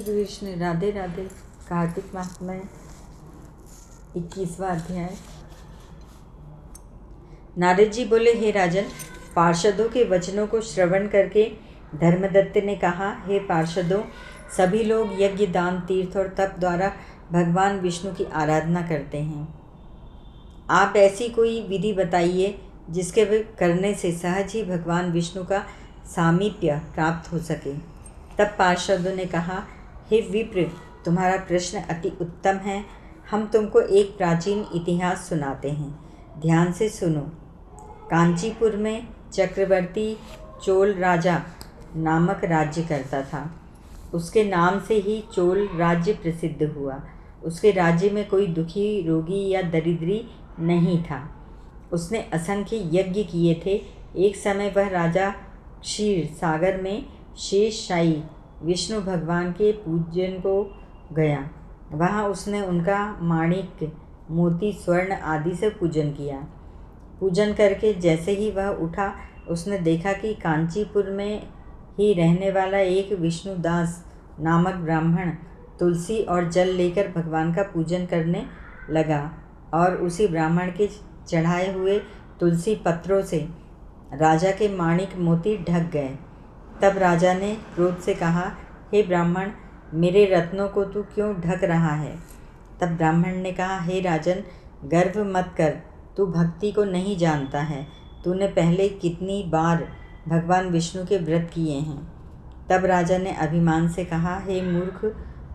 श्री कृष्ण। राधे राधे। कार्तिक मास में 21वां अध्याय। नारद जी बोले, हे राजन, पार्षदों के वचनों को श्रवण करके धर्मदत्त ने कहा, हे पार्षदों, सभी लोग यज्ञ, दान, तीर्थ और तप द्वारा भगवान विष्णु की आराधना करते हैं। आप ऐसी कोई विधि बताइए जिसके करने से सहज ही भगवान विष्णु का सामीप्य प्राप्त हो सके। तब पार्षदों ने कहा, हे विप्र, तुम्हारा प्रश्न अति उत्तम है। हम तुमको एक प्राचीन इतिहास सुनाते हैं, ध्यान से सुनो। कांचीपुर में चक्रवर्ती चोल राजा नामक राज्य करता था। उसके नाम से ही चोल राज्य प्रसिद्ध हुआ। उसके राज्य में कोई दुखी, रोगी या दरिद्री नहीं था। उसने असंख्य यज्ञ किए थे। एक समय वह राजा क्षीर सागर में शेषशायी विष्णु भगवान के पूजन को गया। वहाँ उसने उनका माणिक, मोती, स्वर्ण आदि से पूजन किया। पूजन करके जैसे ही वह उठा, उसने देखा कि कांचीपुर में ही रहने वाला एक विष्णुदास नामक ब्राह्मण तुलसी और जल लेकर भगवान का पूजन करने लगा और उसी ब्राह्मण के चढ़ाए हुए तुलसी पत्रों से राजा के माणिक मोती ढक गए। तब राजा ने क्रोध से कहा, हे ब्राह्मण, मेरे रत्नों को तू क्यों ढक रहा है? तब ब्राह्मण ने कहा, हे राजन, गर्व मत कर, तू भक्ति को नहीं जानता है। तूने पहले कितनी बार भगवान विष्णु के व्रत किए हैं। तब राजा ने अभिमान से कहा, हे मूर्ख,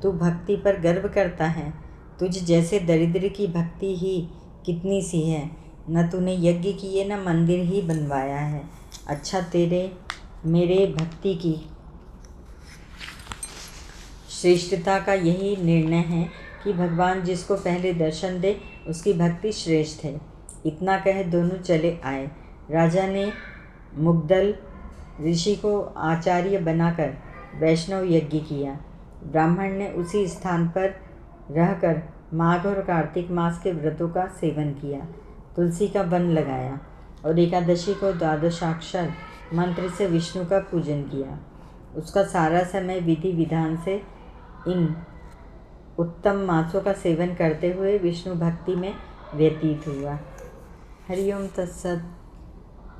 तू भक्ति पर गर्व करता है। तुझ जैसे दरिद्र की भक्ति ही कितनी सी है। न तूने यज्ञ किए, न मंदिर ही बनवाया है। अच्छा, तेरे मेरे भक्ति की श्रेष्ठता का यही निर्णय है कि भगवान जिसको पहले दर्शन दे, उसकी भक्ति श्रेष्ठ है। इतना कह दोनों चले आए। राजा ने मुग्दल ऋषि को आचार्य बनाकर वैष्णव यज्ञ किया। ब्राह्मण ने उसी स्थान पर रहकर माघ और कार्तिक मास के व्रतों का सेवन किया, तुलसी का वन लगाया और एकादशी को द्वादशाक्षर मंत्र से विष्णु का पूजन किया। उसका सारा समय विधि विधान से इन उत्तम मासों का सेवन करते हुए विष्णु भक्ति में व्यतीत हुआ। हरिओम तत्सत।